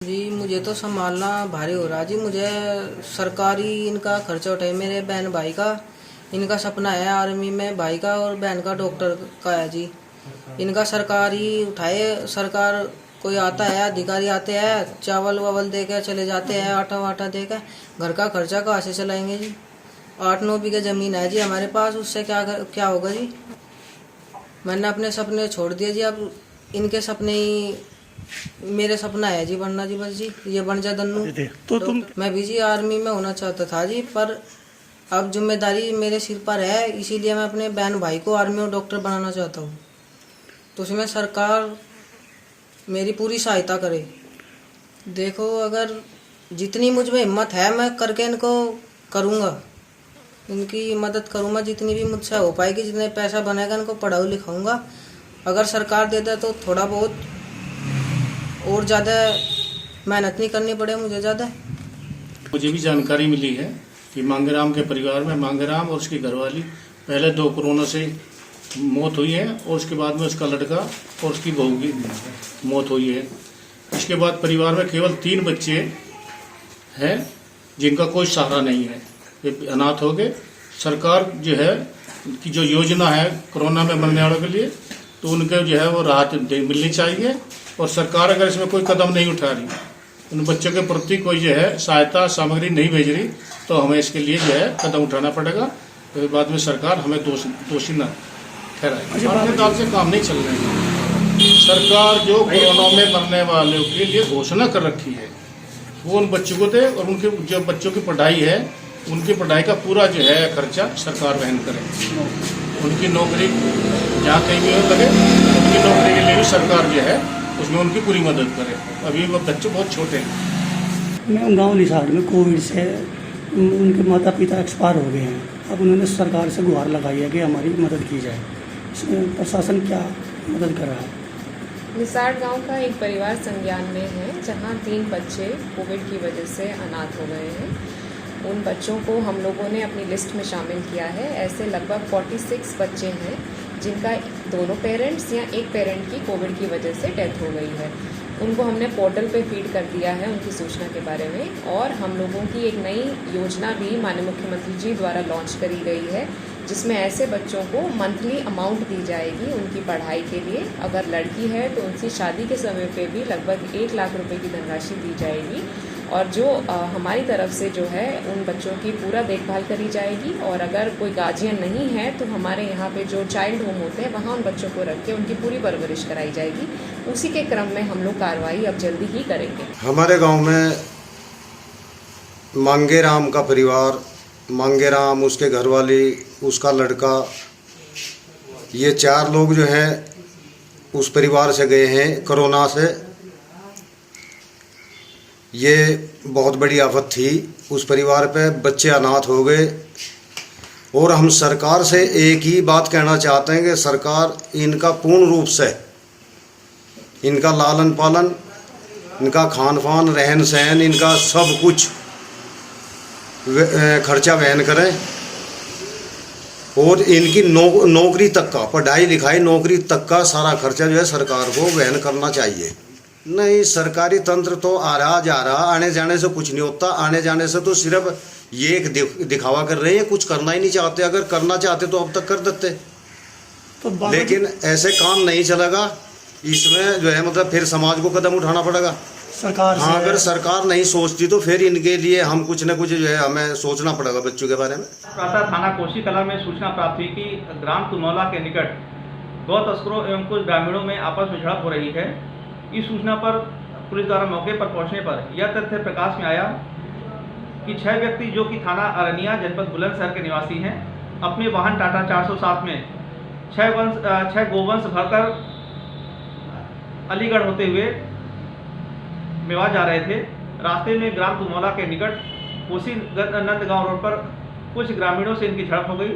जी मुझे तो संभालना भारी हो रहा जी। मुझे सरकारी इनका खर्चा उठाए, मेरे बहन भाई का इनका सपना है आर्मी में, भाई का और बहन का डॉक्टर का है जी। इनका सरकारी उठाए, सरकार कोई आता है, अधिकारी आते हैं, चावल वावल दे के चले जाते हैं, आटा वाटा दे के। घर का खर्चा कहाँ से चलाएंगे जी? 8-9 बीघे ज़मीन है जी हमारे पास, उससे क्या होगा जी? मैंने अपने सपने छोड़ दिए जी। अब इनके सपने ही मेरे सपना है जी बनना जी। बस जी ये बन जा दन्नू। तो तुम मैं भी जी आर्मी में होना चाहता था जी, पर अब जिम्मेदारी मेरे सिर पर है, इसीलिए मैं अपने बहन भाई को आर्मी और डॉक्टर बनाना चाहता हूँ। तो उसमें सरकार मेरी पूरी सहायता करे। देखो, अगर जितनी मुझ में हिम्मत है मैं करके इनको करूँगा, इनकी मदद करूँगा जितनी भी मुझसे हो पाएगी। जितने पैसा बनेगा इनको पढ़ाऊँ लिखाऊँगा। अगर सरकार दे दे तो थोड़ा बहुत और ज़्यादा मेहनत नहीं करनी पड़े मुझे ज़्यादा। मुझे भी जानकारी मिली है कि मांगेराम के परिवार में मांगेराम और उसकी घरवाली पहले 2 कोरोना से मौत हुई है, और उसके बाद में उसका लड़का और उसकी बहू की मौत हुई है। इसके बाद परिवार में केवल 3 बच्चे हैं जिनका कोई सहारा नहीं है, ये अनाथ हो गए। सरकार जो है कि जो योजना है कोरोना में मरने वालों के लिए, तो उनके जो है वो राहत मिलनी चाहिए। और सरकार अगर इसमें कोई कदम नहीं उठा रही, उन बच्चों के प्रति कोई जो है सहायता सामग्री नहीं भेज रही, तो हमें इसके लिए जो है कदम उठाना पड़ेगा। तो बाद में सरकार हमें दोषी न ठहराए। हमारे काल से काम नहीं चल रहे हैं। सरकार जो कोरोना में मरने वालों के लिए घोषणा कर रखी है वो उन बच्चों को दे, और उनके जो बच्चों की पढ़ाई है उनकी पढ़ाई का पूरा जो है खर्चा सरकार वहन करे। उनकी नौकरी जहाँ कहीं भी लगे, उनकी नौकरी के लिए भी सरकार जो है उसमें उनकी पूरी मदद करे। अभी वो बच्चे बहुत छोटे हैं। मैं गांव निसार में कोविड से उनके माता पिता एक्सपायर हो गए हैं। अब उन्होंने सरकार से गुहार लगाई है कि हमारी मदद की जाए। इसमें प्रशासन क्या मदद कर रहा है? निसार गांव का एक परिवार संज्ञान में है जहां 3 बच्चे कोविड की वजह से अनाथ हो गए हैं। उन बच्चों को हम लोगों ने अपनी लिस्ट में शामिल किया है। ऐसे लगभग 46 बच्चे हैं जिनका दोनों पेरेंट्स या एक पेरेंट की कोविड की वजह से डेथ हो गई है। उनको हमने पोर्टल पे फीड कर दिया है उनकी सूचना के बारे में, और हम लोगों की एक नई योजना भी माननीय मुख्यमंत्री जी द्वारा लॉन्च करी गई है, जिसमें ऐसे बच्चों को मंथली अमाउंट दी जाएगी उनकी पढ़ाई के लिए। अगर लड़की है तो उनकी शादी के समय पे भी लगभग 1 लाख रुपए की धनराशि दी जाएगी, और जो हमारी तरफ से जो है उन बच्चों की पूरा देखभाल करी जाएगी। और अगर कोई गार्जियन नहीं है तो हमारे यहाँ पे जो चाइल्ड होम होते हैं वहाँ उन बच्चों को रख के उनकी पूरी परवरिश कराई जाएगी। उसी के क्रम में हम लोग कार्रवाई अब जल्दी ही करेंगे। हमारे गांव में मांगेराम का परिवार, मांगेराम, उसके घरवाली, उसका लड़का, ये 4 लोग जो हैं उस परिवार से गए हैं कोरोना से। ये बहुत बड़ी आफत थी उस परिवार पे, बच्चे अनाथ हो गए। और हम सरकार से एक ही बात कहना चाहते हैं कि सरकार इनका पूर्ण रूप से इनका लालन पालन, इनका खान पान, रहन सहन, इनका सब कुछ खर्चा वहन करें। और इनकी नौकरी तक का, पढ़ाई लिखाई नौकरी तक का सारा खर्चा जो है सरकार को वहन करना चाहिए। नहीं, सरकारी तंत्र तो आ रहा जा रहा, आने जाने से कुछ नहीं होता। आने जाने से तो सिर्फ ये एक दिखावा कर रहे हैं, कुछ करना ही नहीं चाहते। अगर करना चाहते तो अब तक कर देते, तो लेकिन ऐसे काम नहीं चलेगा। इसमें जो है मतलब फिर समाज को कदम उठाना पड़ेगा सरकार से। हाँ, अगर सरकार नहीं सोचती तो फिर इनके लिए हम कुछ न कुछ जो है हमें सोचना पड़ेगा बच्चों के बारे में। प्रातः थाना कोसी कला में सूचना प्राप्त हुई कि ग्राम तुनौला के निकट गौ तस्करों एवं कुछ ग्रामीणों में आपस में झड़प हो रही है। इस सूचना पर पुलिस द्वारा मौके पर पहुंचने पर यह तथ्य प्रकाश में आया कि 6 व्यक्ति जो कि थाना अरनिया जनपद बुलंदशहर के निवासी हैं, अपने वाहन टाटा 407 में 6 गोवंश भरकर अलीगढ़ होते हुए मेवात जा रहे थे। रास्ते में ग्राम तुनौला के निकट कोसी नंदगांव रोड पर कुछ ग्रामीणों से इनकी झड़प हो गई।